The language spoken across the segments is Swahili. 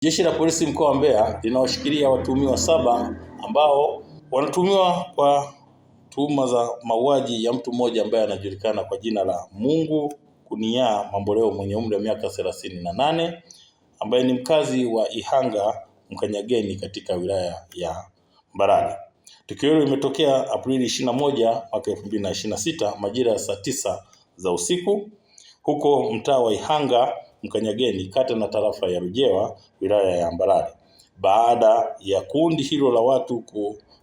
Jeshi la polisi mkoa wa Mbeya linawashikilia watuhumiwa 7 ambao wanatuhumiwa kwa tuhuma za mauaji ya mtu mmoja ambaye anajulikana kwa jina la Mungu Kuniyaa Mamboleo mwenye umri wa miaka 38 ambaye ni mkazi wa Ihanga Mkanyageni katika wilaya ya Mbarali. Tukio hilo limetokea Aprili 21 mwaka 2026 majira ya saa 9 za usiku huko mtaa wa Ihanga Mkanyageni, kata na tarafa ya Rujewa, wilaya ya Mbarali, baada ya kundi hilo la watu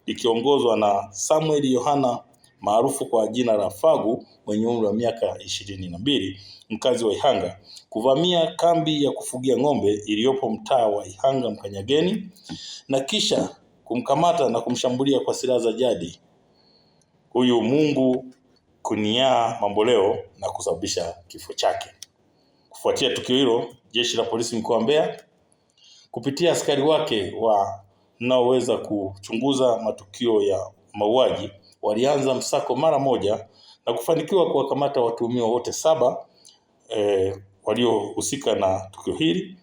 likiongozwa na Samuel Yohana maarufu kwa jina la Fagu mwenye umri wa miaka 22 mkazi wa Ihanga kuvamia kambi ya kufugia ng'ombe iliyopo mtaa wa Ihanga Mkanyageni na kisha kumkamata na kumshambulia kwa silaha za jadi huyu Mungu Kuniyaa Mamboleo na kusababisha kifo chake. Kufuatia tukio hilo, jeshi la polisi mkoa wa Mbeya kupitia askari wake wanaoweza kuchunguza matukio ya mauaji walianza msako mara moja na kufanikiwa kuwakamata watuhumiwa wote 7 waliohusika na tukio hili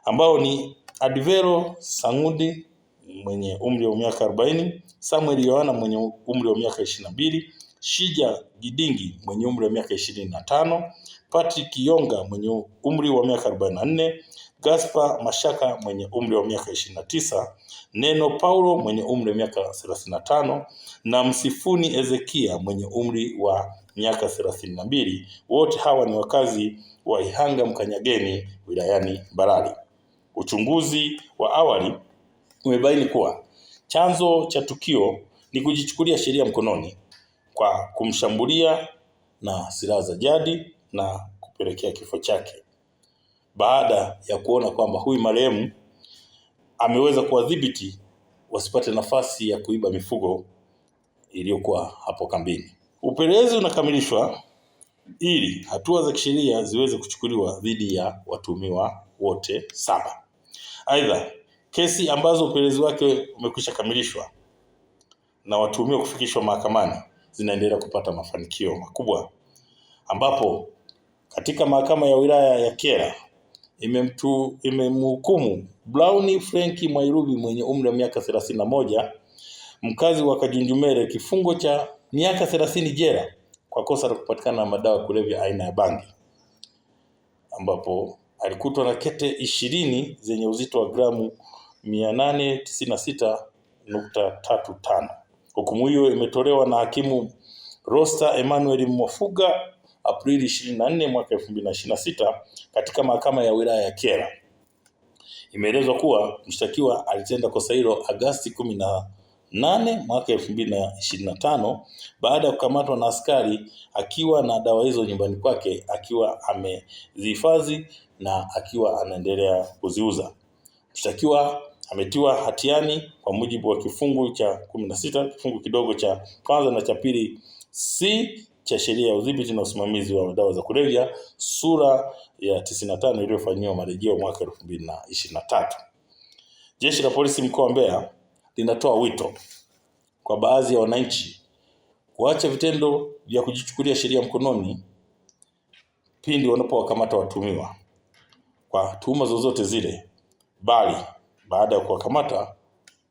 ambao ni Advero Sangudi mwenye umri wa miaka 40, Samuel Yohana mwenye umri wa miaka 22, Shija Gidingi mwenye umri wa miaka 25, Patrick Yonga mwenye umri wa miaka 44, Gaspar Mashaka mwenye umri wa miaka 29, Neno Paulo mwenye umri wa miaka 35 na Msifuni Ezekia mwenye umri wa miaka 32. Wote hawa ni wakazi wa Ihanga Mkanyageni wilayani Mbarali. Uchunguzi wa awali umebaini kuwa chanzo cha tukio ni kujichukulia sheria mkononi kwa kumshambulia na silaha za jadi na kupelekea kifo chake, baada ya kuona kwamba huyu marehemu ameweza kuwadhibiti wasipate nafasi ya kuiba mifugo iliyokuwa hapo kambini. Upelelezi unakamilishwa ili hatua za kisheria ziweze kuchukuliwa dhidi ya watuhumiwa wote 7. Aidha, kesi ambazo upelelezi wake umekwisha kamilishwa na watuhumiwa kufikishwa mahakamani zinaendelea kupata mafanikio makubwa, ambapo katika mahakama ya wilaya ya Kyela imemhukumu Brown Frank Mwairubi mwenye umri wa miaka 31 mkazi wa Kajunjumere kifungo cha miaka 30 jela kwa kosa la kupatikana na madawa kulevya aina ya bangi, ambapo alikutwa na kete 20 zenye uzito wa gramu 896.35. Hukumu hiyo imetolewa na hakimu Rosta Emmanuel Mwafuga Aprili 24 mwaka 2026 katika mahakama ya wilaya ya Kyela. Imeelezwa kuwa mshtakiwa alitenda kosa hilo Agosti 18 mwaka 2025 baada ya kukamatwa na askari akiwa na dawa hizo nyumbani kwake, akiwa amezihifadhi na akiwa anaendelea kuziuza. Mshtakiwa ametiwa hatiani kwa mujibu wa kifungu cha 16 kifungu kidogo cha kwanza na cha pili C cha sheria ya udhibiti na usimamizi wa dawa za kulevya sura ya 95 iliyofanywa marejeo mwaka 2023. Jeshi la polisi mkoa wa Mbeya linatoa wito kwa baadhi ya wananchi kuacha vitendo vya kujichukulia sheria mkononi pindi wanapowakamata watuhumiwa kwa tuhuma zozote zile, bali baada ya kuwakamata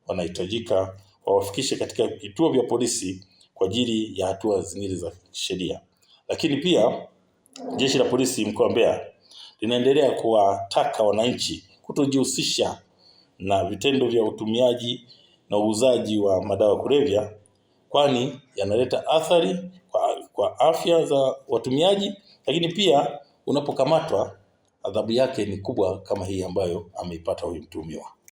wanahitajika wawafikishe katika vituo vya polisi kwa ajili ya hatua zingine za sheria. Lakini pia jeshi la polisi mkoa wa Mbeya linaendelea kuwataka wananchi kutojihusisha na vitendo vya utumiaji na uuzaji wa madawa kulevya, kwani yanaleta athari kwa afya za watumiaji, lakini pia unapokamatwa adhabu yake ni kubwa kama hii ambayo ameipata huyu mtuhumiwa.